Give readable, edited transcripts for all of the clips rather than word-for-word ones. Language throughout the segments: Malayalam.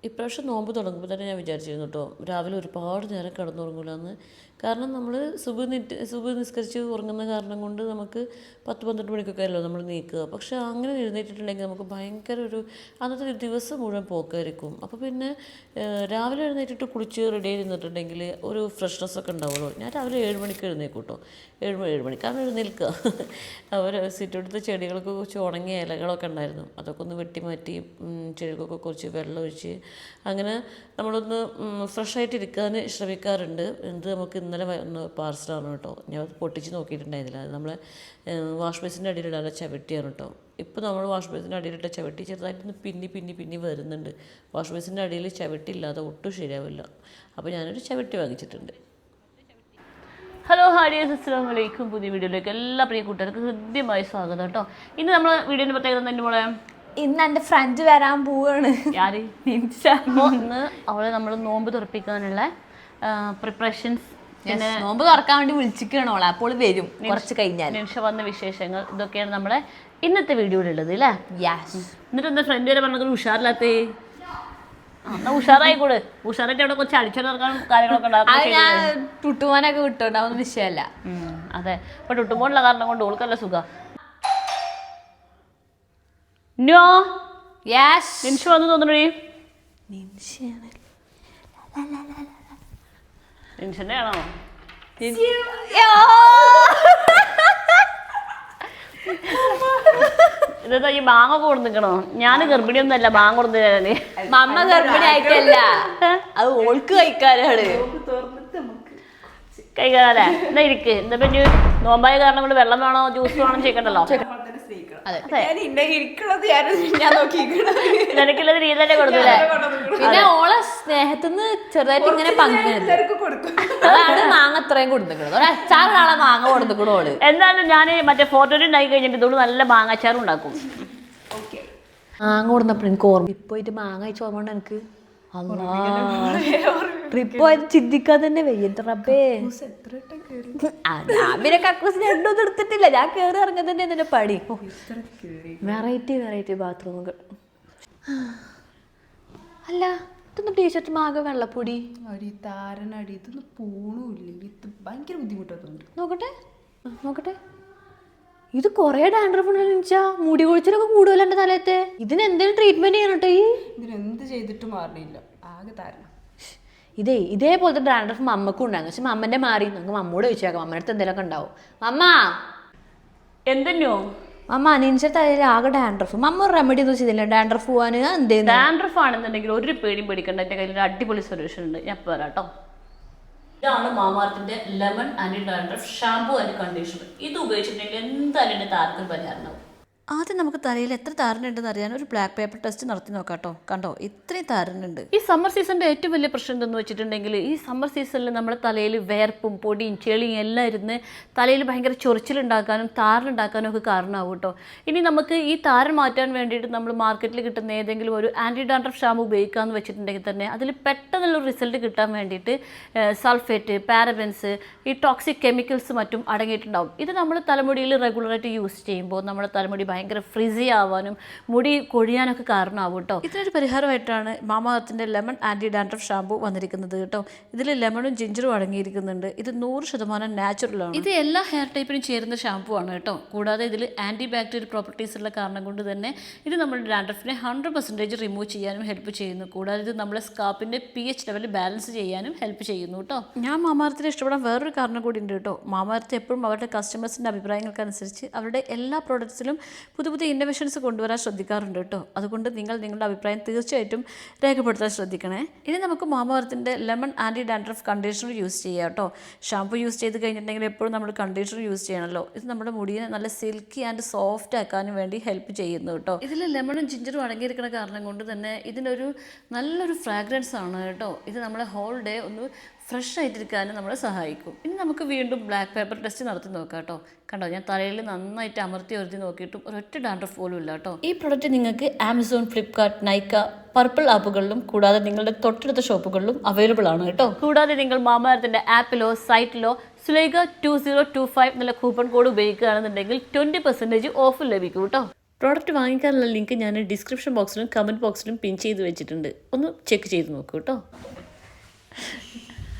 ഇപ്രാവശ്യം നോമ്പ് തുടങ്ങുമ്പോൾ തന്നെ ഞാൻ വിചാരിച്ചിരുന്നു കേട്ടോ, രാവിലെ ഒരുപാട് നേരം കിടന്നുറങ്ങില്ലെന്ന്. കാരണം നമ്മൾ സുബ് നിസ്കരിച്ച് ഉറങ്ങുന്ന കാരണം കൊണ്ട് നമുക്ക് 10-12 മണിക്കൊക്കെ അല്ലോ നമ്മൾ നീക്കുക. പക്ഷേ അങ്ങനെ എഴുന്നേറ്റിട്ടുണ്ടെങ്കിൽ നമുക്ക് ഭയങ്കര അന്നത്തെ ദിവസം മുഴുവൻ പോക്കായിരിക്കും. അപ്പോൾ പിന്നെ രാവിലെ എഴുന്നേറ്റിട്ട് കുളിച്ച് റെഡി ആയി നിന്നിട്ടുണ്ടെങ്കിൽ ഒരു ഫ്രഷ്നെസ് ഒക്കെ ഉണ്ടാവുമല്ലോ. ഞാൻ രാവിലെ 7 മണിക്ക് എഴുന്നേക്കും കേട്ടോ. 7 മണിക്കാണ് എഴുന്നേൽക്കുക. അവർ സിറ്റെടുത്ത് ചെടികൾക്ക് കുറച്ച് ഉണങ്ങിയ ഇലകളൊക്കെ ഉണ്ടായിരുന്നു, അതൊക്കെ ഒന്ന് വെട്ടിമാറ്റി ചെടികൾക്കൊക്കെ കുറച്ച് വെള്ളം ഒഴിച്ച് അങ്ങനെ നമ്മളൊന്ന് ഫ്രഷായിട്ടിരിക്കാൻ ശ്രമിക്കാറുണ്ട്. എന്ത് നമുക്ക് ഇന്നലെ ഒന്ന് പാർസലാണ് കേട്ടോ, ഞാൻ പൊട്ടിച്ച് നോക്കിയിട്ടുണ്ടായിരുന്നില്ല. അത് നമ്മളെ വാഷ് ബേസിൻ്റെ അടിയിലിടാനുള്ള ചവിട്ടിയാണ് കേട്ടോ. ഇപ്പോൾ നമ്മൾ വാഷ് ബേസിൻ്റെ അടിയിലിട്ട ചവിട്ടി ചെറുതായിട്ടൊന്ന് പിന്നി വരുന്നുണ്ട്. വാഷ് ബേസിൻ്റെ അടിയിൽ ചവിട്ടി ഇല്ലാതെ ഒട്ടും ശരിയാവില്ല. അപ്പോൾ ഞാനൊരു ചവിട്ടി വാങ്ങിച്ചിട്ടുണ്ട്. ഹലോ ഹാഡിയേഴ്സ്, അസ്സലാമു അലൈക്കും. പുതിയ വീഡിയോയിലേക്ക് എല്ലാ പ്രിയ കൂട്ടുകാർക്കും ഹൃദ്യമായി സ്വാഗതം കേട്ടോ. ഇന്ന് നമ്മൾ വീഡിയോൻ്റെ പ്രത്യേകത തന്നെ മോളെ, ഇന്ന് എൻ്റെ ഫ്രണ്ട് വരാൻ പോവാണ്. ആര്? ഇന്ന് അവളെ നമ്മൾ നോമ്പ് തുറപ്പിക്കാനുള്ള പ്രിപ്പറേഷൻസ്, പിന്നെ നോമ്പ് തുറക്കാൻ വേണ്ടി വിളിച്ചിരിക്കണോളെ, അപ്പോൾ വരും കുറച്ച് കഴിഞ്ഞാൽ. നിമിഷ വന്ന വിശേഷങ്ങൾ ഇതൊക്കെയാണ് നമ്മുടെ ഇന്നത്തെ വീഡിയോയിലുള്ളത് അല്ലേ? എന്നിട്ട് എന്താ ഫ്രണ്ട് വരെ പറഞ്ഞത് ഉഷാറില്ലാത്തേ? എന്നാ ഉഷാറായിക്കൂട്. ഉഷാറായിട്ട് അവിടെ കുറച്ച് അടിച്ചിറക്കാൻ കാര്യങ്ങളൊക്കെ ഉണ്ടാകും. ടുട്ടുമോനൊക്കെ വിട്ടോണ്ടാവുന്ന വിഷയമല്ല. അതെ, ഇപ്പൊ ടുട്ടുമോനുള്ള കാരണം കൊണ്ട് ഓൾക്കല്ല സുഖം. നിമിഷ വന്നു തോന്നണേ. നിമിഷന്റെ ആണോ? ഇതെന്താ ഈ മാങ്ങ കൊടുന്നിക്കണോ? ഞാൻ ഗർഭിണിയൊന്നും അല്ല, മാങ്ങ കൊടുത്തരാന്. മമ്മ ഗർഭിണി ആയിട്ടല്ല, അത് ഓൾക്ക് കഴിക്കാനാണ്. കഴിക്കാനല്ലേ? എന്നാ ഇരിക്ക്. എന്താ പിന്നെ നോമ്പായ കാരണം കൊണ്ട് വെള്ളം വേണോ ജ്യൂസ് വേണോ ചെയ്യണ്ടല്ലോ. നിനക്കുള്ളത് നീ തന്നെ കൊടുത്തില്ലേ? പിന്നെ ഓളെ സ്നേഹത്തിന്ന് ചെറുതായിട്ട് ഇങ്ങനെ അതാണ് മാങ്ങ അത്രയും കൊടുത്തിക്കണത്. ഒരു അച്ചാറിനാളെ മാങ്ങ കൊടുത്തിക്കണോ ഓള്. എന്തായാലും ഞാൻ മറ്റേ ഫോട്ടോയിൽ ഉണ്ടാക്കി കഴിഞ്ഞിട്ട് ഇതോട് നല്ല മാങ്ങ അച്ചാറും ഉണ്ടാക്കും. മാങ്ങ കൊടുന്നപ്പോൾ എനിക്ക് ഓർമ്മ പോയിട്ട് മാങ്ങ കഴിച്ച ഓർമ്മ ഉണ്ട് എനിക്ക്. ട്രിപ്പ് പോയത് ചിന്തിക്കാൻ തന്നെ വയ്യ റബ്ബേ. ഞാൻ പിന്നെ കക്കൂസിന് എണ്ണൊന്നും എടുത്തിട്ടില്ല, ഞാൻ കയറി ഇറങ്ങാൻ തന്നെ എന്നെ പടി. വെറൈറ്റി ബാത്റൂമുകൾ. അല്ല, ഇതൊന്നും ടീഷർട്ട് മാകെ വെള്ളപ്പൊടി താരനടി, ഇതൊന്നും പോണില്ല. ഇത് ഭയങ്കര ബുദ്ധിമുട്ടുണ്ട്. നോക്കട്ടെ. ഇത് കൊറേ ഡാൻഡ്രഫ് ഉണ്ടെന്ന് മുടി കൊഴിച്ചിലൊക്കെ കൂടുതൽ എൻ്റെ തലയത്തെ. ഇതിന് എന്തെങ്കിലും ട്രീറ്റ്മെന്റ് ചെയ്യണം കേട്ടോ. ഇതിനെന്ത് ചെയ്തിട്ട് മാറിയില്ല, ആകെ താരണം. ഇതേപോലത്തെ ഡാൻഡ്രഫ് മമ്മക്കും ഉണ്ടാകും. പക്ഷെ മമ്മന്റെ മാറി, നമുക്ക് മമ്മോട് ചോദിച്ചേക്കാം, മമ്മയുടെ അടുത്ത് എന്തെങ്കിലുമൊക്കെ ഉണ്ടാവും. എന്തെന്നോ മമ്മ നിന്റെ തലയിൽ ആകെ ഡാൻഡ്രഫ്. മമ്മ ഒരു റെമഡി ഒന്നും ചെയ്തില്ല ഡാൻഡ്രഫ് പോവാന്. ഡാൻഡ്രഫ് ആണെന്നുണ്ടെങ്കിൽ ഒരു പേടിയും പേടിക്കണ്ട, എൻ്റെ കയ്യിൽ ഒരു അടിപൊളി സൊല്യൂഷൻ ഉണ്ട്. ഞാൻ പറയാട്ടോ. ഇതാണ് മാമാർത്തിന്റെ lemon anti dandruff shampoo and conditioner. ഇത് ഉപയോഗിച്ചിട്ടുണ്ടെങ്കിൽ എന്തായാലും എൻ്റെ താരത്തിന് പരിഹാരം. ആദ്യം നമുക്ക് തലയിൽ എത്ര താരനുണ്ടെന്ന് അറിയാൻ ഒരു ബ്ലാക്ക് പേപ്പർ ടെസ്റ്റ് നടത്തി നോക്കാട്ടോ. കണ്ടോ, ഇത്രയും താരനുണ്ട്. ഈ സമ്മർ സീസണിന്റെ ഏറ്റവും വലിയ പ്രശ്നം എന്തെന്ന് വെച്ചിട്ടുണ്ടെങ്കിൽ, ഈ സമ്മർ സീസണിൽ നമ്മുടെ തലയിൽ വേർപ്പും പൊടിയും ചെളിയും എല്ലാം ഇരുന്ന് തലയിൽ ഭയങ്കര ചൊറിച്ചിലുണ്ടാക്കാനും താരനുണ്ടാക്കാനും ഒക്കെ കാരണമാകും കേട്ടോ. ഇനി നമുക്ക് ഈ താരൻ മാറ്റാൻ വേണ്ടിയിട്ട് നമ്മൾ മാർക്കറ്റിൽ കിട്ടുന്ന ഏതെങ്കിലും ഒരു ആൻറ്റി ഡാൻഡ്രഫ് ഷാമ്പു ഉപയോഗിക്കാമെന്ന് വെച്ചിട്ടുണ്ടെങ്കിൽ തന്നെ അതിൽ പെട്ടെന്നുള്ളൊരു റിസൾട്ട് കിട്ടാൻ വേണ്ടിയിട്ട് സൾഫേറ്റ്, പാരബൻസ്, ഈ ടോക്സിക് കെമിക്കൽസ് മറ്റും അടങ്ങിയിട്ടുണ്ടാവും. ഇത് നമ്മൾ തലമുടിയിൽ റെഗുലറായിട്ട് യൂസ് ചെയ്യുമ്പോൾ നമ്മുടെ തലമുടി ഭയങ്കര ഫ്രിസി ആവാനും മുടി കൊഴിയാനൊക്കെ കാരണമാവും കേട്ടോ. ഇതിനൊരു പരിഹാരമായിട്ടാണ് മാമാഅർത്തിന്റെ ലെമൺ ആൻറ്റി ഡാൻഡ്രഫ് ഷാമ്പു വന്നിരിക്കുന്നത് കേട്ടോ. ഇതിൽ ലെമണും ജിഞ്ചറും അടങ്ങിയിരിക്കുന്നുണ്ട്. ഇത് 100% നാച്ചുറലാണ്. ഇത് എല്ലാ ഹെയർ ടൈപ്പിനും ചേരുന്ന ഷാമ്പു ആണ് കേട്ടോ. കൂടാതെ ഇതിൽ ആൻറ്റി ബാക്ടീരിയൽ പ്രോപ്പർട്ടീസ് ഉള്ള കാരണം കൊണ്ട് തന്നെ ഇത് നമ്മുടെ ഡാൻഡ്രഫിനെ 100% റിമൂവ് ചെയ്യാനും ഹെൽപ്പ് ചെയ്യുന്നു. കൂടാതെ ഇത് നമ്മുടെ സ്കാപ്പിന്റെ pH ലെവൽ ബാലൻസ് ചെയ്യാനും ഹെൽപ്പ് ചെയ്യുന്നു കേട്ടോ. ഞാൻ മാമാഅർത്തിനെ ഇഷ്ടപ്പെടാൻ വേറൊരു കാരണം കൂടി ഉണ്ട് കേട്ടോ. മാമാഅർത്ത് എപ്പോഴും അവരുടെ കസ്റ്റമേഴ്സിന്റെ അഭിപ്രായങ്ങൾക്കനുസരിച്ച് അവരുടെ എല്ലാ പ്രോഡക്ട്സിലും പുതിയ ഇന്നോവേഷൻസ് കൊണ്ടുവരാൻ ശ്രദ്ധിക്കാറുണ്ട് കേട്ടോ. അതുകൊണ്ട് നിങ്ങളുടെ അഭിപ്രായം തീർച്ചയായിട്ടും രേഖപ്പെടുത്താൻ ശ്രദ്ധിക്കണേ. ഇനി നമുക്ക് മാമാഅർത്തിൻ്റെ lemon anti dandruff conditioner use ചെയ്യാം കേട്ടോ. ഷാമ്പു യൂസ് ചെയ്ത് കഴിഞ്ഞിട്ടുണ്ടെങ്കിൽ എപ്പോഴും നമ്മൾ കണ്ടീഷണർ യൂസ് ചെയ്യണമല്ലോ. ഇത് നമ്മുടെ മുടിയെ നല്ല സിൽക്കി ആൻഡ് സോഫ്റ്റ് ആക്കാനും വേണ്ടി ഹെൽപ്പ് ചെയ്യുന്നു കേട്ടോ. ഇതിൽ ലെമണും ജിഞ്ചറും അടങ്ങിയിരിക്കുന്ന കാരണം കൊണ്ട് തന്നെ ഇതിനൊരു നല്ലൊരു ഫ്രാഗ്രൻസ് ആണ് കേട്ടോ. ഇത് നമ്മളെ ഹോൾ ഡേ ഒന്ന് ഫ്രഷ് ആയിട്ടിരിക്കാനും നമ്മളെ സഹായിക്കും. ഇനി നമുക്ക് വീണ്ടും ബ്ലാക്ക് പേപ്പർ ടെസ്റ്റ് നടത്തി നോക്കാം കേട്ടോ. കണ്ടോ, ഞാൻ തലയിൽ നന്നായിട്ട് അമർത്തി നോക്കിയിട്ടും ഒരൊറ്റ ഡാൻഡ്രഫ് പോലും ഇല്ല കേട്ടോ. ഈ പ്രൊഡക്റ്റ് നിങ്ങൾക്ക് ആമസോൺ, ഫ്ലിപ്കാർട്ട്, നൈക്ക, പർപ്പിൾ ആപ്പുകളിലും കൂടാതെ നിങ്ങളുടെ തൊട്ടടുത്ത ഷോപ്പുകളിലും അവൈലബിൾ ആണ് കേട്ടോ. കൂടാതെ നിങ്ങൾ മാമാഅർത്തിന്റെ ആപ്പിലോ സൈറ്റിലോ സുലൈഖ 2025 എന്നുള്ള കൂപ്പൺ കോഡ് ഉപയോഗിക്കുകയാണെന്നുണ്ടെങ്കിൽ 20% ഓഫ് ലഭിക്കും കേട്ടോ. പ്രോഡക്റ്റ് വാങ്ങിക്കാനുള്ള ലിങ്ക് ഞാൻ ഡിസ്ക്രിപ്ഷൻ ബോക്സിലും കമൻറ്റ് ബോക്സിലും പിൻ ചെയ്ത് വെച്ചിട്ടുണ്ട്. ഒന്ന് ചെക്ക് ചെയ്ത് നോക്കൂ കേട്ടോ.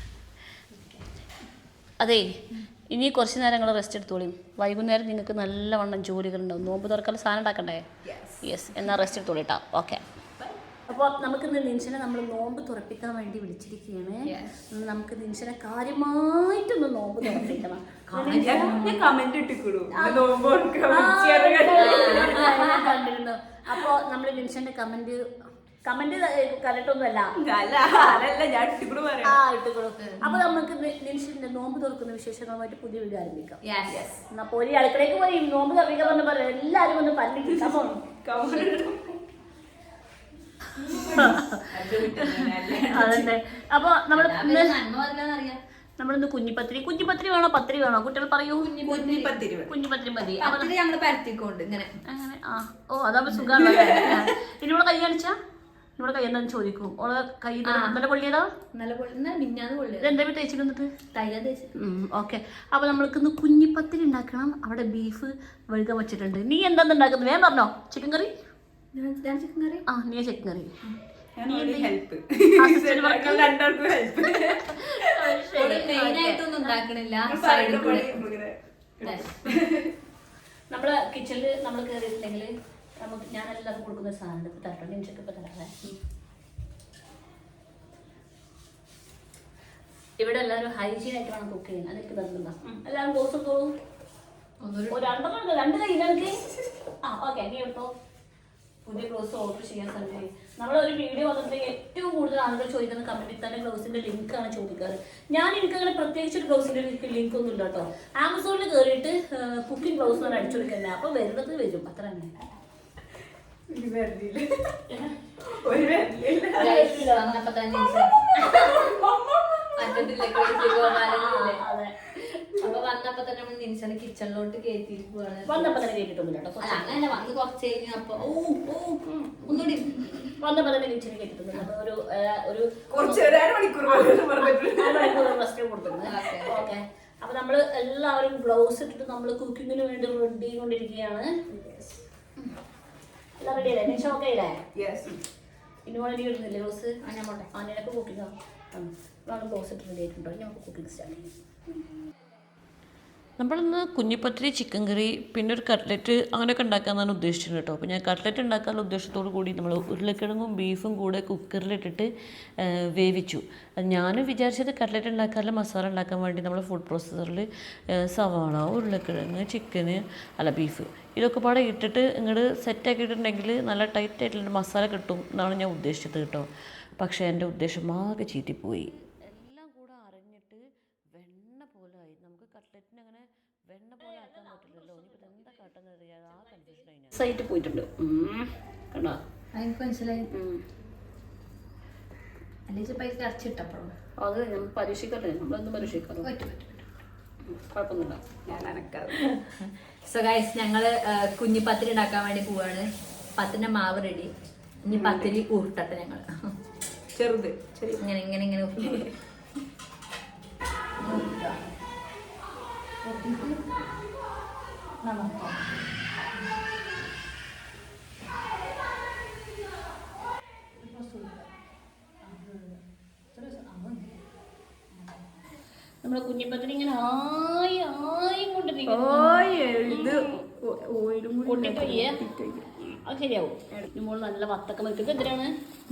അതെ, ഇനി കുറച്ച് നേരം നിങ്ങൾ റെസ്റ്റ് എടുത്തോളിയും. വൈകുന്നേരം നിങ്ങൾക്ക് നല്ലവണ്ണം ജോലികളുണ്ടാവും. നോമ്പ് തുറക്കാൻ സാധനം ഉണ്ടാക്കണ്ടേ? യെസ്, എന്നാൽ റെസ്റ്റ് എടുത്തോളിട്ടാ. ഓക്കെ. അപ്പോൾ നമുക്ക് നിൻഷനെ നമ്മൾ നോമ്പ് തുറപ്പിക്കാൻ വേണ്ടി വിളിച്ചിരിക്കുകയാണ്. നമുക്ക് നിൻഷനെ കാര്യമായിട്ടൊന്ന് നോമ്പ് തുറപ്പിക്കണം. കണ്ടിരുന്നു. അപ്പോൾ നമ്മൾ നിൻഷന്റെ കമന്റ് കണ്ടിട്ടൊന്നുമല്ല. അപ്പൊ നമുക്ക് നിൻഷന്റെ നോമ്പ് തുറക്കുന്ന വിശേഷങ്ങളുമായിട്ട് പുതിയ വീഡിയോ ആരംഭിക്കാം. എന്നാ പോയി അടുക്കളയ്ക്ക് പോയി നോമ്പ് തുറപ്പിക്കാൻ പറഞ്ഞ പറയാം. എല്ലാരും ഒന്ന് പറഞ്ഞിട്ട് അതന്നെ. അപ്പൊ നമ്മളിന്ന് കുഞ്ഞിപ്പത്തിരി വേണോ പത്തിരി വേണോ കുട്ടികൾ പറയൂ? കുഞ്ഞിപ്പത്തിരി മതി. ഞങ്ങള് പരത്തിക്കൊണ്ട് ഇങ്ങനെ അങ്ങനെ. ഓ അതാവുമ്പോ സുഖമാണ്. ഇനിവിടെ കൈ കാണിച്ചാ ഇവിടെ കൈ എന്താന്ന് ചോദിക്കും. ഓളെ കൈ നല്ല പൊള്ളിയതാ? എന്താ തേച്ചിട്ട് വന്നിട്ട്? ഓക്കെ. അപ്പൊ നമ്മൾക്ക് ഇന്ന് കുഞ്ഞിപ്പത്തിരി ഉണ്ടാക്കണം. അവിടെ ബീഫ് വഴുകാൻ വെച്ചിട്ടുണ്ട്. നീ എന്താ ഉണ്ടാക്കുന്നത്? വേഗം പറഞ്ഞോ. ചിക്കൻ കറി? ആ, നീ ചിക്കൻ കറി. നമ്മളെ കിച്ചണില് നമ്മൾ കയറിയിട്ടുണ്ടെങ്കിൽ നമുക്ക് ഞാൻ എല്ലാവർക്കും കൊടുക്കുന്ന സാധനം ഇപ്പൊ തരട്ടോ. നിമിഷക്ക് ഇപ്പൊ തരാതെ. ഇവിടെ എല്ലാവരും ഹൈജീൻ ആയിട്ട് വേണം കുക്ക് ചെയ്യാൻ. അതൊക്കെ തന്നിട്ടുണ്ടോ? എല്ലാവരും ദോശ തോന്നും. രണ്ട് കയ്യിലേക്ക്. ആ ഓക്കെ, നീ എടുത്തോ. പുതിയ ഗ്ലൗസ് ഓർഡർ ചെയ്യാൻ സാധിക്കും. നമ്മളൊരു വീഡിയോ വന്നിട്ട് ഏറ്റവും കൂടുതൽ ആളുകൾ ചോദിക്കുന്ന കമന്റിൽ തന്നെ ഗ്ലൗസിന്റെ ലിങ്ക് ആണ് ചോദിക്കാറ്. ഞാൻ എനിക്കങ്ങനെ പ്രത്യേകിച്ച് ഒരു ഗ്ലൗസിന്റെ ലിങ്ക് ഒന്നും ഇല്ല കേട്ടോ. ആമസോണിൽ കയറിയിട്ട് കുക്കിംഗ് ഗ്ലൗസ് എന്ന് അടിച്ചു കൊടുക്കുന്നത്. അപ്പൊ വരുന്നത് വരും, അത്ര തന്നെ. അപ്പൊ വന്നപ്പോ തന്നെ നമ്മൾ നിൻഷനെ കിച്ചണിലോട്ട് കയറ്റിയിരിക്കുവാണ്. വന്നപ്പോ തന്നെ കേട്ടിട്ടൊന്നുമില്ല കേട്ടോ. അങ്ങനെ വന്ന് കുറച്ച് കഴിഞ്ഞ അപ്പൊ ഒന്നുകൂടി വന്നപ്പോ തന്നെ കിച്ചണിൽ കേട്ടിട്ടൊന്നുമില്ല. അപ്പൊ ഒരു റെസ്റ്റ് കൊടുത്തിട്ടുണ്ട്. ഓക്കെ. അപ്പൊ നമ്മള് എല്ലാവരും ഗ്ലൗസ് ഇട്ടിട്ട് നമ്മള് കുക്കിങ്ങിന് വേണ്ടി റെഡി കൊണ്ടിരിക്കുകയാണ്. എല്ലാം റെഡി അല്ലേ? നിമിഷം ഓക്കെ അല്ലേ? ഇന്നുകൂടെ നീ ഇടുന്നില്ലേ ഗ്ലൗസ്? ഞാൻ പോട്ടെ. നിനക്ക് കുക്കിംഗ് ഗ്ലൗസ് ഇട്ട് റെഡി ആയിട്ടുണ്ടോ? നമുക്ക് കുക്കിംഗ് സ്റ്റാർട്ട് ചെയ്യാം. നമ്മളിന്ന് കുഞ്ഞിപ്പത്തിരി, ചിക്കൻ കറി, പിന്നെ ഒരു കട്ട്ലറ്റ് അങ്ങനെയൊക്കെ ഉണ്ടാക്കാമെന്നാണ് ഉദ്ദേശിച്ചത് കേട്ടോ. അപ്പോൾ ഞാൻ കട്ട്ലറ്റ് ഉണ്ടാക്കാനുള്ള ഉദ്ദേശത്തോടു കൂടി നമ്മൾ ഉരുളക്കിഴങ്ങും ബീഫും കൂടെ കുക്കറിലിട്ടിട്ട് വേവിച്ചു. ഞാൻ വിചാരിച്ചത് കട്ട്ലറ്റ് ഉണ്ടാക്കാനുള്ള മസാല ഉണ്ടാക്കാൻ വേണ്ടി നമ്മൾ ഫുഡ് പ്രോസസ്സറിൽ സവാള, ഉരുളക്കിഴങ്ങ്, ചിക്കന് ബീഫ് ഇതൊക്കെ പാടെ ഇട്ടിട്ട് ഇങ്ങോട്ട് സെറ്റാക്കിയിട്ടുണ്ടെങ്കിൽ നല്ല ടൈറ്റ് ആയിട്ടുള്ള മസാല കിട്ടും എന്നാണ് ഞാൻ ഉദ്ദേശിച്ചത് കേട്ടോ. പക്ഷേ എൻ്റെ ഉദ്ദേശം ആകെ ചീറ്റിപ്പോയി. എല്ലാം കൂടെ അരഞ്ഞിട്ട് വെണ്ണ പോലെ ആയി. നമുക്ക് കട്ട്ലറ്റിന് അങ്ങനെ വെണ്ണ പോലെ ആക്കാൻ പറ്റില്ലല്ലോ. ഇനിയിപ്പോൾ എന്താ കാട്ടെന്ന് അറിയാതെ ആ കൺഫ്യൂഷൻ ആയി. സൈറ്റ് പോയിട്ടുണ്ട് കണ്ടോ? എനിക്ക് മനസ്സിലായി. അല്ലെങ്കിൽ പൈസ അരച്ചിട്ടപ്പോഴും അത് നമുക്ക് പരീക്ഷിക്കല്ലേ. നമ്മളൊന്നും പരീക്ഷിക്കാറോ? കുഴപ്പമൊന്നുമില്ല. സോ ഗൈസ്, ഞങ്ങള് കുഞ്ഞിപ്പത്തിരി ഉണ്ടാക്കാൻ വേണ്ടി പോവാണ്. പത്തിന്റെ മാവ് റെഡി. ഇനി പത്തിരി ഉരുട്ടട്ടെ. ഞങ്ങള് ചെറുത് ഇങ്ങനെ ഇങ്ങനെ ഇങ്ങനെ നമ്മളെ കുഞ്ഞിപ്പത്തിന് ഇങ്ങനെ ആയി കൊണ്ടിരിക്കുന്നു. അത് ശരിയാവും. നമ്മൾ നല്ല വത്തക്ക മരിക്കുന്നത് എന്തിനാണ്?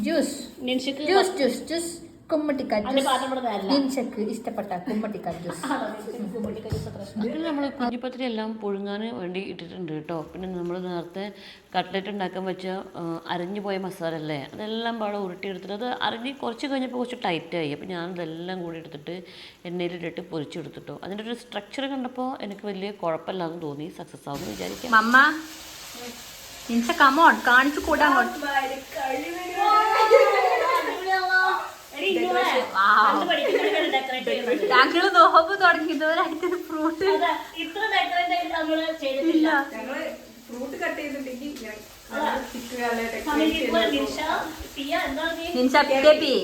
ജ്യൂസ് നിൻഷക്ക് ജ്യൂസ് ജ്യൂസ് ജ്യൂസ് കുമ്മട്ടിക്ക അതിന്റെ പാത്രം ഇവിടെ തരില്ല. നിൻഷക്ക് ഇഷ്ടപ്പെട്ട കുമ്മട്ടിക്ക ജ്യൂസ്. ഇതിൽ നമ്മൾ കുഞ്ഞിപ്പത്തിരി എല്ലാം പുഴുങ്ങാൻ വേണ്ടി ഇട്ടിട്ടുണ്ട് കേട്ടോ. പിന്നെ നമ്മൾ നേരത്തെ കട്ട്ലറ്റ് ഉണ്ടാക്കാൻ വെച്ച അരഞ്ഞു പോയ മസാല അല്ലേ, അതെല്ലാം പാടെ ഉരുട്ടിയെടുത്തിട്ട് അത് അരഞ്ഞ് കുറച്ച് കഴിഞ്ഞപ്പോൾ കുറച്ച് ടൈറ്റായി. അപ്പോൾ ഞാനതെല്ലാം കൂടി എടുത്തിട്ട് എണ്ണയിലിട്ടിട്ട് പൊരിച്ചെടുത്തിട്ടോ. അതിൻ്റെ ഒരു സ്ട്രക്ചർ കണ്ടപ്പോൾ എനിക്ക് വലിയ കുഴപ്പമില്ലാന്ന് തോന്നി. സക്സസ് ആവുമെന്ന് വിചാരിക്കാം. മമ്മ നിൻഷ കമോൺ കാണിച്ചു കൂടാ. ഞങ്ങള് നോമ്പ് തുടങ്ങിയവരായിട്ട് ഫ്രൂട്ട് ഇത്ര ഡെക്കറേറ്റ് ആയിട്ട് നമ്മള് ചെയ്തിട്ടില്ല. നിൻഷ കേപ്പി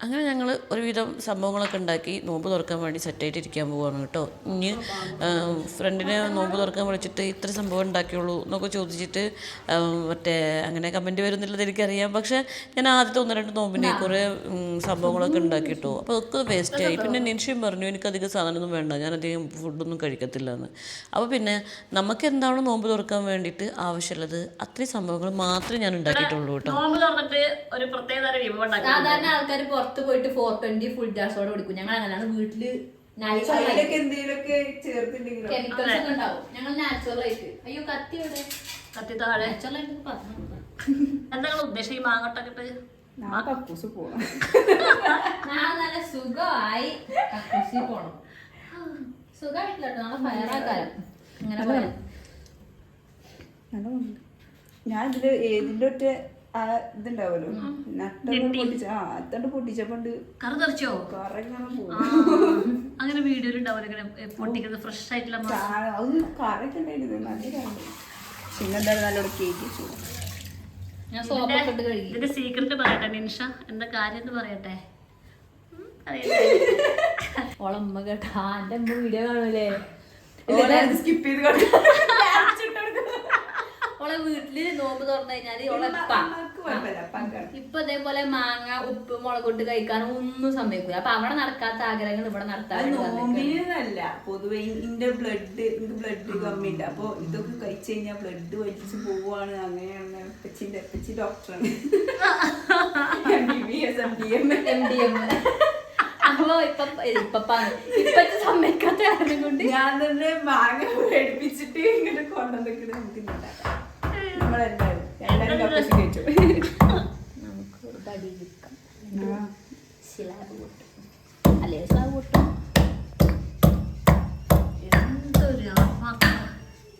അങ്ങനെ ഞങ്ങൾ ഒരുവിധം സംഭവങ്ങളൊക്കെ ഉണ്ടാക്കി നോമ്പ് തുറക്കാൻ വേണ്ടി സെറ്റായിട്ട് ഇരിക്കാൻ പോവുകയാണ് കേട്ടോ. ഇനി ഫ്രണ്ടിനെ നോമ്പ് തുറക്കാൻ വിളിച്ചിട്ട് ഇത്ര സംഭവം ഉണ്ടാക്കിയുള്ളൂ എന്നൊക്കെ ചോദിച്ചിട്ട് മറ്റേ അങ്ങനെ കമൻറ്റ് വരുന്നില്ലത് എനിക്കറിയാം. പക്ഷേ ഞാൻ ആദ്യത്തെ 1-2 നോമ്പിന് കുറേ സംഭവങ്ങളൊക്കെ ഉണ്ടാക്കി കേട്ടോ. അപ്പോൾ അതൊക്കെ വേസ്റ്റായി. പിന്നെ നിൻഷയും പറഞ്ഞു എനിക്കധികം സാധനമൊന്നും വേണ്ട, ഞാനധികം ഫുഡൊന്നും കഴിക്കത്തില്ല എന്ന്. അപ്പോൾ പിന്നെ നമുക്ക് എന്താണോ നോമ്പ് തുറക്കാൻ വേണ്ടിയിട്ട് ആവശ്യമുള്ളത് അത്രയും സംഭവങ്ങൾ മാത്രമേ ഞാൻ ഉണ്ടാക്കിയിട്ടുള്ളൂ കേട്ടോ. നോമ്പ് തുറന്നിട്ട് ഒരു പ്രത്യേക തരം വിഭവം ഉണ്ടാക്കി. സാധാരണ ആൾക്കാർ പുറത്ത് പോയിട്ട് 420 ഫുൾ ഗ്യാസോടെ കുടിക്കും. ഞങ്ങൾ അങ്ങനെയാണ് വീട്ടില് കെമിക്കൽസ് ഒക്കെ ഉണ്ടാവും. ഞങ്ങൾ നാച്ചുറൽ ആയിട്ട്. അയ്യോ കത്തി ഇവിടെ കത്തി താഴെ നാച്ചുറൽ ആയിട്ട് പറഞ്ഞു. എന്താ ഉദ്ദേശം ഈ മാങ്ങോട്ടൊക്കെ ഇട്ട്? കക്കൂസ് പോണം. നാളെ നല്ല സുഖമായി കക്കൂസി പോണം. സുഖമായിട്ടില്ല കേട്ടോ. നാളെ ഫയറാക്കാരം അങ്ങനെ പറയാം. ഞാൻ ഇതില് ഏതിന്റെ ഒറ്റ ഇതുണ്ടാവല്ലോ അത്തോണ്ട് പൊട്ടിച്ചപ്പോണ്ട് കറ തെറിച്ചോ? കറങ്ങനെ പോകും. അങ്ങനെ വീഡിയോയിൽ ഉണ്ടാവില്ല പൊട്ടിക്കുന്നത് ഫ്രഷ് ആയിട്ടുള്ള അത് കറൊക്കെ ഉണ്ടായിരുന്നു നല്ല കറ. പിന്നെന്താ നല്ലോണം കേക്ക് ചൂട്. ഞാൻ സോപ്പൊക്കെ ഇട്ട് കഴുകി. ഇതിന്റെ സീക്രട്ട് പറയട്ടെ നിൻഷ, എന്താ കാര്യം എന്ന് പറയട്ടെ. ഓളമ്മ കേട്ടാ എന്റെ അമ്മ വീഡിയോ കാണൂലേ. സ്കിപ്പ് ചെയ്ത് ഓളെ വീട്ടില് നോമ്പ് തുറന്നു കഴിഞ്ഞാല് ഓളെ ഇപ്പൊ ഇതേപോലെ മാങ്ങ ഉപ്പ് മുളക് ഇട്ട് കഴിക്കാനും ഒന്നും സമ്മതിക്കൂല. അപ്പൊ അവിടെ നടക്കാത്ത ആഗ്രഹങ്ങൾ ഇവിടെ നടത്താൻ. നോമ്പിനല്ല പൊതുവെ എനിക്ക് ബ്ലഡ് കമ്മിയുണ്ട്. അപ്പൊ ഇതൊക്കെ കഴിച്ചു കഴിഞ്ഞാൽ ബ്ലഡ് വലിച്ചു പോവാണ്. അങ്ങനെയാണ് എപ്പച്ചി ഡോക്ടറാണ്. അപ്പൊ ഇപ്പത്തെ സമ്മതിക്കാത്ത കാരണം കൊണ്ട് ഞാൻ തന്നെ മാങ്ങ പേടിപ്പിച്ചിട്ട് ഇങ്ങനെ കൊണ്ടുവന്നിട്ട് നമുക്ക് നമ്മളെല്ലാരും കപ്പശി കഴിച്ചു. നമുക്ക് തടി വിൽക്കാം. സ്ലാബ് പൊട്ടും അല്ലേ? സ്ലാബ് പൊട്ടും.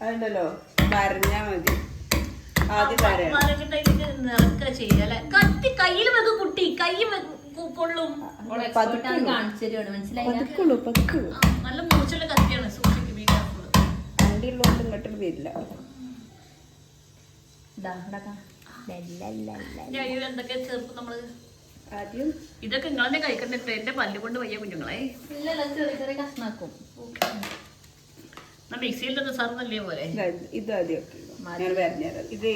അതുണ്ടല്ലോ വരഞ്ഞാ മതി. ആദ്യം നിറക്ക ചെയ്യല്ലേ. കത്തി കയ്യിൽ വെക്ക് കുട്ടി, കൈ കൊള്ളും. കാണിച്ചു തരുവാണ്. മനസ്സിലായി? നല്ല മൂർച്ചുള്ള കത്തിയാണ്. സൂക്ഷിക്കും. വണ്ടിയുള്ളതുകൊണ്ട് ഇങ്ങോട്ട് വരില്ല. എന്തൊക്കെ ചേർക്കും നമ്മള് ആദ്യം ഇതൊക്കെ നിങ്ങളെ കഴിക്കണ്ടിട്ട് എന്റെ പല്ല് കൊണ്ട് വയ്യ കുഞ്ഞുങ്ങളെ. ഇല്ലല്ല ചെറിയ ചെറിയ കഷ്ണാക്കും. മിക്സിയിൽ സാറിനല്ലേ പോലെ ഇത് ആദ്യം ഞാൻ വരഞ്ഞത്. ഇത്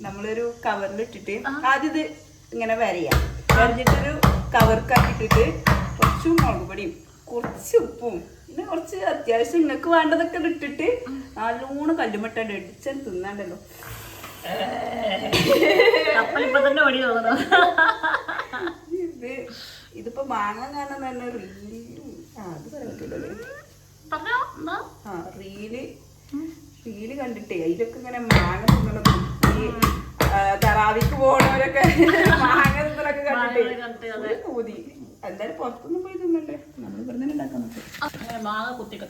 നമ്മളൊരു കവറിൽ ഇട്ടിട്ട് ആദ്യം ഇത് ഇങ്ങനെ വരയാം. വരഞ്ഞിട്ടൊരു കവർക്കാക്കിട്ടിട്ട് കുറച്ച് മുളക് പൊടിയും കുറച്ച് ഉപ്പും പിന്നെ കുറച്ച് അത്യാവശ്യം നിങ്ങൾക്ക് വേണ്ടതൊക്കെ ഇട്ടിട്ട് നല്ലോണം കല്ലുമട്ടാണ്ട് ഇടിച്ചാൽ തിന്നാണ്ടല്ലോ. ഇതിപ്പോ മാങ്ങ കാണാൻ തന്നെ റീലും അത് പറയാൻ പറ്റില്ലല്ലോ. റീല് കണ്ടിട്ടേ അതിലൊക്കെ ഇങ്ങനെ മാങ്ങ തിന്നണതും ഈ തറാവിക്ക് പോണവരൊക്കെ മാങ്ങ തിന്നലൊക്കെ കണ്ടിട്ടേ കൂതി. എന്തായാലും പുറത്തൊന്നും പോയി തിന്നണ്ടേ, നമ്മൾ ഇവിടെ തന്നെ ഉണ്ടാക്കാൻ പറ്റും. മാങ്ങ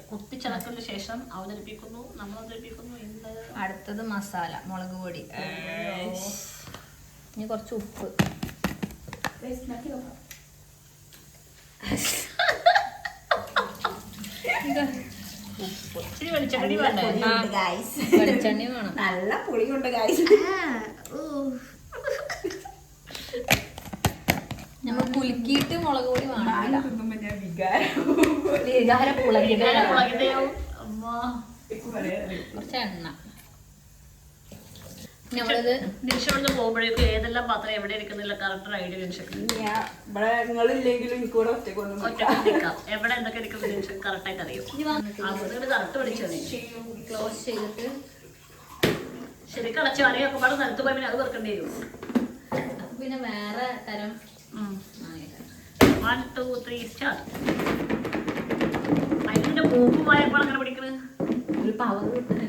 കുത്തിച്ചടക്കിന് ശേഷം അവതരിപ്പിക്കുന്നു, നമ്മൾ അവതരിപ്പിക്കുന്നു. അടുത്തത് മസാല മുളക് പൊടി, ഇനി കുറച്ച് ഉപ്പ്, വെളിച്ചെണ്ണ വേണം. നല്ല പുളി കൊണ്ട് ഗായ്സ്. നമ്മൾ കുലുക്കിയിട്ട് മുളക് പൊടി വേണം. തിന്നുമ്പോ ഞാൻ വികാരം കുറച്ച് എണ്ണ. നമ്മളിത് നിമിഷം പോകുമ്പോഴേക്കും ഏതെല്ലാം പാത്രം എവിടെ ഇരിക്കുന്നില്ല കറക്റ്റ് ഐഡിയ നിങ്ങളില്ലെങ്കിലും എനിക്ക് കൂടെ ഒറ്റക്കൊന്നും എവിടെ എന്തൊക്കെ ഇരിക്കുന്ന നിമിഷം കറക്റ്റ് ആയിട്ട് അറിയും. കറക്റ്റ് പഠിച്ചത് ക്ലോസ് ചെയ്തിട്ട് ശരിക്കും അടച്ചു അല്ലെങ്കിൽ ഒക്കെ പാടെ നിലത്ത് പോയി അത് വെറുക്കേണ്ടി വരും. പിന്നെ വേറെ തരം 1 2 3 സ്റ്റാർട്ട്. അതിന്റെ മൂപ്പ് പോയപ്പോൾ അങ്ങനെ പിടിക്കുന്നത് ഒരു പവർ കിട്ടുന്നത്.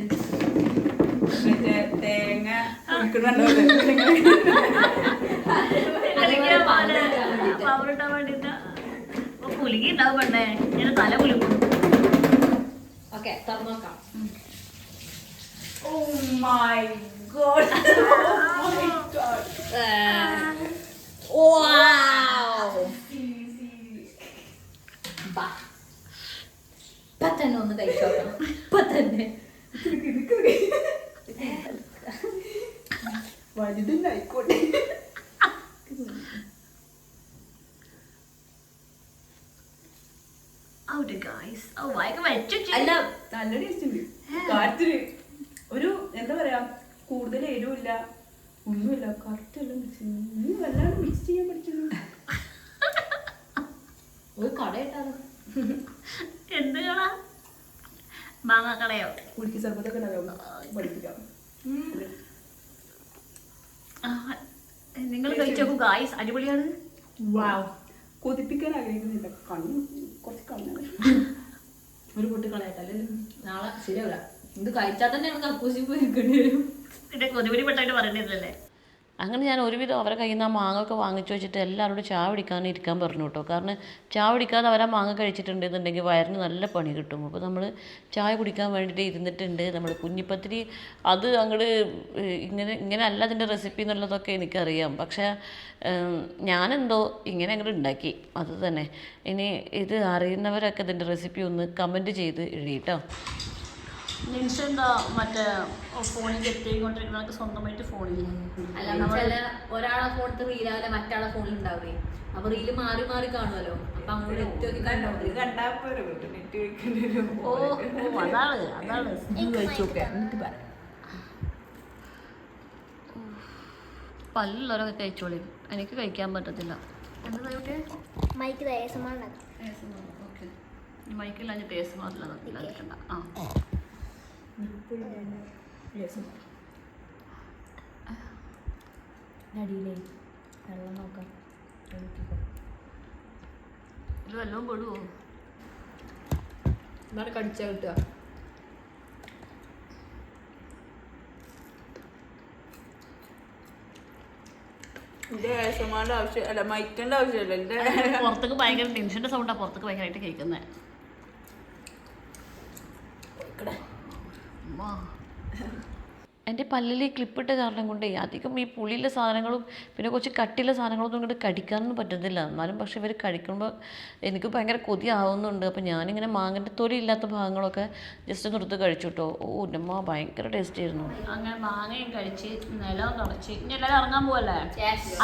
തേങ്ങ പവറിട്ടാൻ വേണ്ടിട്ട് കുലുക്കി ഉണ്ടാവും പെണ്ണേ. ഞാൻ തല കുലുക്കും. ഓക്കെ തുറന്നു നോക്കാം. Oh my god. Oh my god. Wow. ബാ. ഇപ്പൊ തന്നെ ഒന്ന് കഴിച്ചോക്കണം. ഇപ്പൊ തന്നെ വലുതുണ്ടായിക്കോട്ടെ. അല്ല നല്ല ടേസ്റ്റ് ഉണ്ട്. കാര്യത്തില് ഒരു എന്താ പറയാ കൂടുതൽ എരിവില്ല ഒന്നുമില്ല. കറക്റ്റ് എല്ലാം മിക്സ് ചെയ്യുന്നു. നീ വല്ലാണ്ട് മിക്സ് ചെയ്യാൻ പഠിക്കുന്നു. ഒരു കട ഇട്ടാലോ? എന്ത് കളാ? മാങ്ങ കളയോ? കുടിക്ക് സർബത്തൊക്കെ പഠിപ്പിക്കാം. നിങ്ങൾ കഴിച്ചു നോക്കൂ ഗായ്സ്, അടിപൊളിയാണ്. കൊതിപ്പിക്കാൻ ആഗ്രഹിക്കുന്നില്ല. കണ്ണു കുറച്ച് കണ്ണാണ്. ഒരു പൊട്ടി കളയട്ടല്ലേ നാളെ ശരിയാവില്ല. ഇത് കഴിച്ചാൽ തന്നെ നമുക്ക് അക്കൂസി പോയി നിൽക്കേണ്ടി വരും. പിന്നെ കൊതിപിടി പെട്ടായിട്ട് പറയേണ്ടതല്ലേ. അങ്ങനെ ഞാൻ ഒരുവിധം അവരെ കയ്യിൽ നിന്ന് ആ മാങ്ങ ഒക്കെ വാങ്ങിച്ചു വെച്ചിട്ട് എല്ലാവരോടും ചായ കുടിക്കാൻ ഇരിക്കാൻ പറഞ്ഞു കേട്ടോ. കാരണം ചായ കുടിക്കാതെ അവരാ മാങ്ങ കഴിച്ചിട്ടുണ്ടെന്നുണ്ടെങ്കിൽ വയറിന് നല്ല പണി കിട്ടും. അപ്പോൾ നമ്മൾ ചായ കുടിക്കാൻ വേണ്ടിയിട്ട് ഇരുന്നിട്ടുണ്ട്. നമ്മൾ കുഞ്ഞിപ്പത്തിരി അത് അങ്ങോട്ട് ഇങ്ങനെ അല്ല അതിൻ്റെ റെസിപ്പി എന്നുള്ളതൊക്കെ എനിക്കറിയാം. പക്ഷേ ഞാനെന്തോ ഇങ്ങനെ അങ്ങോട്ട് ഉണ്ടാക്കി അത് തന്നെ. ഇനി ഇത് അറിയുന്നവരൊക്കെ ഇതിൻ്റെ റെസിപ്പി ഒന്ന് കമൻറ്റ് ചെയ്ത് എഴുതിട്ടോ. നിമിഷം എന്താ മറ്റേ ഫോണിൽ എത്തിക്കൊണ്ടിരിക്കുന്നതൊക്കെ സ്വന്തമായിട്ട് ഫോണിൽ അല്ല നമ്മളല്ല ഒരാളെ ഫോണിൽ റീലാവില്ല മറ്റാളെ ഫോണിൽ ഉണ്ടാവേ. അപ്പൊ റീല് മാറി മാറി കാണുമല്ലോ. അപ്പൊ അങ്ങോട്ട് എത്തി നോക്കി കണ്ടോ ഓ അതാണ് പല്ലുള്ളവരൊക്കെ കഴിച്ചോളി. എനിക്ക് കഴിക്കാൻ പറ്റത്തില്ല. എന്താ മൈക്ക് തയ്യാസമാണ്. ഓക്കെ മൈക്കില്ലാഞ്ഞ് ടേസ്റ്റ് മാത്രമല്ല. ആ അടിയിലേ വെള്ളം നോക്കാം. ഇത് വല്ലതും പെടുവോ? എന്താണ് കടിച്ചാൽ കിട്ടുക? എന്റെ ആവശ്യമാരുടെ ആവശ്യം അല്ല, മൈക്കിന്റെ ആവശ്യമല്ല. എന്റെ പുറത്തേക്ക് ഭയങ്കര ടെൻഷൻ്റെ സൗണ്ടാണ് പുറത്തേക്ക് ഭയങ്കരമായിട്ട് കേൾക്കുന്നത്. എൻ്റെ പല്ലിൽ ഈ ക്ലിപ്പിട്ട കാരണം കൊണ്ടേ അധികം ഈ പുളിയിലെ സാധനങ്ങളും പിന്നെ കുറച്ച് കട്ടിയുള്ള സാധനങ്ങളൊന്നും ഇങ്ങോട്ട് കടിക്കാനൊന്നും പറ്റുന്നില്ല. എന്നാലും പക്ഷെ ഇവർ കഴിക്കുമ്പോൾ എനിക്ക് ഭയങ്കര കൊതി ആവുന്നുണ്ട്. അപ്പോൾ ഞാനിങ്ങനെ മാങ്ങൻ്റെ തൊലി ഇല്ലാത്ത ഭാഗങ്ങളൊക്കെ ജസ്റ്റ് ഒന്ന് എടുത്ത് കഴിച്ചു കേട്ടോ. ഓ ഉമ്മ ഭയങ്കര ടേസ്റ്റ് ആയിരുന്നു. അങ്ങനെ മാങ്ങയും കഴിച്ച് നിലം തുടച്ച് ഇനി എല്ലാവരും ഇറങ്ങാൻ പോവല്ലേ?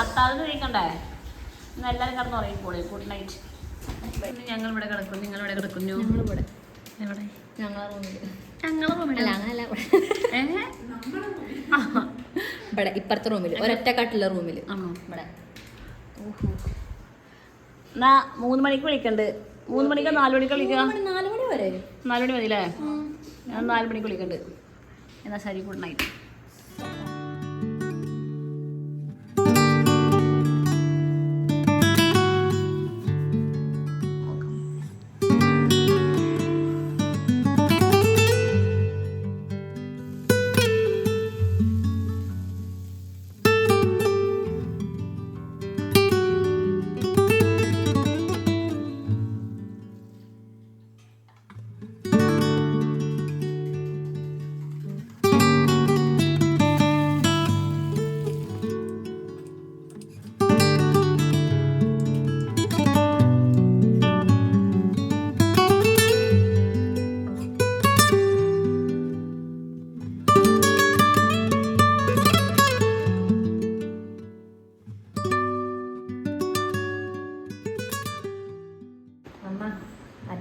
അത്താഴത്തിന് കഴിക്കണ്ടേ? ഇന്ന് എല്ലാവരും കിടന്ന് ഉറങ്ങിക്കോളി. Good night. ഞങ്ങൾ ഇവിടെ കിടക്കും. നിങ്ങൾ ഇവിടെ കിടക്കുന്നു. നമ്മളിവിടെ എവിടെ? ഞങ്ങളെ റൂമിൽ. ഞങ്ങളെ റൂമിൽ അങ്ങനല്ല ഇവിടെ ഇപ്പുറത്തെ റൂമിൽ ഒരൊറ്റ കട്ടിലെ റൂമിൽ ഇവിടെ. എന്നാ 3 മണിക്ക് വിളിക്കണ്ട്. 3 മണിക്കോ 4 മണിക്കോ വിളിക്കുക? 4 മണി വരെ. 4 മണി മതിയില്ലേ? ഞാൻ 4 മണിക്ക് വിളിക്കണ്ട്. എന്നാൽ ശരി, ഗുഡ് നൈറ്റ്.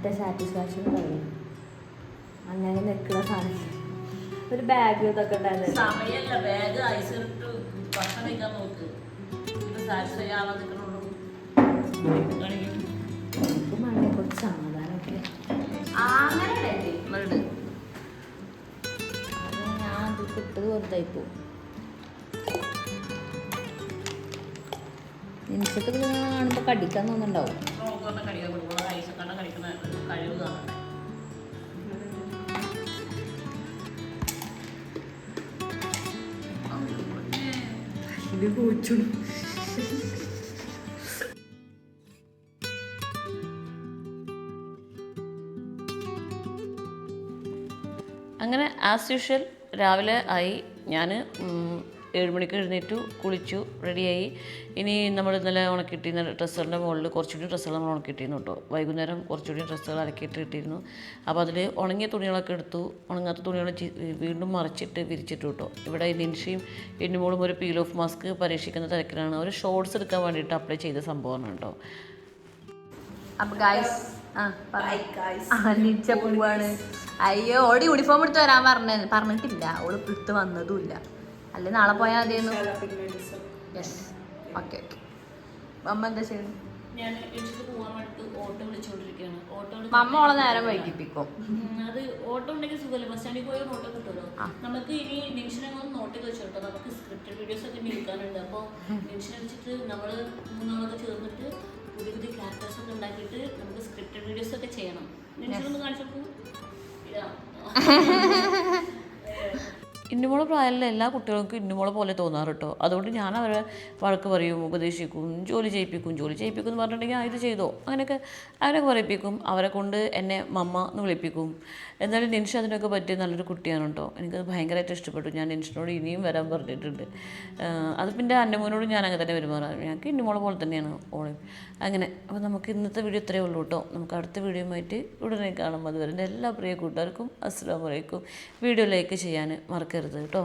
മറ്റേ സാറ്റിസ്ഫാക്ഷൻ പറയും അങ്ങനെ നിൽക്കുന്ന സാധനം. ഒരു ബാഗ് ഇതൊക്കെ ഉണ്ടായിരുന്നു. സമയമല്ല, ബാഗ് ഐസ് ഇട്ട് ഭക്ഷണം കഴിക്കാൻ നോക്ക്. ഇത് സാറ്റിസ്ഫൈ ആവാൻ നിൽക്കണുള്ളൂ. മഴയെ കുറച്ച് സമാധാനമൊക്കെ അങ്ങനെ അത് ഞാൻ അത് കിട്ടത് വെറുതായിപ്പോ. നിമിഷത്തിൽ കാണുമ്പോൾ കടിക്കാൻ തോന്നുന്നുണ്ടാവും. കടിക്കാൻ കൊടുക്കുമ്പോൾ ഐസ് കണ്ട കഴിക്കുന്ന കഴിവ് കാണട്ടെ. ഇത് പോച്ചു. അങ്ങനെ ആസ് യൂഷ്വൽ രാവിലെ ആയി. ഞാൻ 7 മണിക്ക് എഴുന്നേറ്റു, കുളിച്ചു, റെഡിയായി. ഇനി നമ്മൾ ഇന്നലെ ഉണക്കിയിട്ടിരുന്ന ഡ്രസ്സുകളുടെ മുകളിൽ കുറച്ചുകൂടി ഡ്രസ്സുകൾ നമ്മൾ ഉണക്കിയിട്ടിരുന്നു കേട്ടോ. വൈകുന്നേരം കുറച്ചുകൂടി ഡ്രസ്സുകൾ അലക്കിയിട്ട് ഇട്ടിരുന്നു. അപ്പോൾ അതിൽ ഉണങ്ങിയ തുണികളൊക്കെ എടുത്തു. ഉണങ്ങാത്ത തുണികൾ വീണ്ടും മറിച്ചിട്ട് വിരിച്ചിട്ടു കേട്ടോ. ഇവിടെ നിൻഷിയും എന്നുമോളും ഒരു പീൽ ഓഫ് മാസ്ക് പരീക്ഷിക്കുന്ന തിരക്കിലാണ്. ഒരു ഷോർട്സ് എടുക്കാൻ വേണ്ടിയിട്ട് അപ്ലൈ ചെയ്ത സംഭവമാണ് കേട്ടോ. അപ്പോൾ ഗൈസ് നിച്ച പോവാണ്. അയ്യോ ഓടി യൂണിഫോം എടുത്ത് വരാൻ പറഞ്ഞിട്ടില്ല. ഓള് എടുത്ത് വന്നതുമില്ല. അല്ലെ നാളെ പോയാൽ മതിയെന്നു. Yes, okay okay. അമ്മ എന്താ ചെയ്യുന്നത്? ഞാൻ എനിക്ക് പോകാൻ വേണ്ടിയിട്ട് ഓട്ടോ വിളിച്ചുകൊണ്ടിരിക്കുകയാണ്. ഓട്ടോ അമ്മ ഓളെ നേരം വൈകിപ്പിക്കും. അത് ഓട്ടോ ഉണ്ടെങ്കിൽ സുഖമല്ലേ, ബസ് സ്റ്റാൻഡിൽ പോയി ഓട്ടോ കിട്ടുമല്ലോ. നമുക്ക് ഇനി നിമിഷനൊന്നും നോട്ടിൽ വെച്ചോട്ടോ, നമുക്ക് സ്ക്രിപ്റ്റഡ് വീഡിയോസ് ഒക്കെ എടുക്കാനുണ്ട്. അപ്പോൾ നിമിഷനെ വെച്ചിട്ട് നമ്മൾ മൂന്നാളൊക്കെ ചേർന്നിട്ട് പുതിയ പുതിയ ക്യാരക്ടേഴ്സ് ഒക്കെ ഉണ്ടാക്കിയിട്ട് നമുക്ക് സ്ക്രിപ്റ്റഡ് വീഡിയോസ് ഒക്കെ ചെയ്യണം. നിമിഷനൊന്ന് കാണിച്ചപ്പോൾ ഇതാ ഇന്നുമോളെ പ്രായമുള്ള എല്ലാ കുട്ടികൾക്കും ഇന്നുമോളെ പോലെ തോന്നാറ് കേട്ടോ. അതുകൊണ്ട് ഞാൻ അവരെ വഴക്ക് പറയും, ഉപദേശിക്കും, ജോലി ചെയ്യിപ്പിക്കും എന്ന് പറഞ്ഞിട്ടുണ്ടെങ്കിൽ ഇത് ചെയ്തോ അങ്ങനെയൊക്കെ പറയിപ്പിക്കും. അവരെ കൊണ്ട് എന്നെ മമ്മ എന്ന് വിളിപ്പിക്കും. എന്നാലും നിൻഷ അതിനൊക്കെ പറ്റിയ നല്ലൊരു കുട്ടിയാണ് കേട്ടോ. എനിക്കത് ഭയങ്കരമായിട്ട് ഇഷ്ടപ്പെട്ടു. ഞാൻ നിൻഷിനോട് ഇനിയും വരാൻ പറഞ്ഞിട്ടുണ്ട്. അത് പിന്നെ അന്നമോനോട് ഞാൻ അങ്ങനെ തന്നെ പെരുമാറാറ്. ഞങ്ങൾക്ക് ഇന്നുമോളെ പോലെ തന്നെയാണ് ഓളയും അങ്ങനെ. അപ്പോൾ നമുക്ക് ഇന്നത്തെ വീഡിയോ ഇത്രയേ ഉള്ളൂ കേട്ടോ. നമുക്ക് അടുത്ത വീഡിയോയുമായിട്ട് ഉടനെ കാണാം. അതുവരെ എല്ലാ പ്രിയ കൂട്ടുകാർക്കും അസ്സലാമു അലൈക്കും. വീഡിയോ ലൈക്ക് ചെയ്യാൻ മറക്കരുത് കേട്ടോ.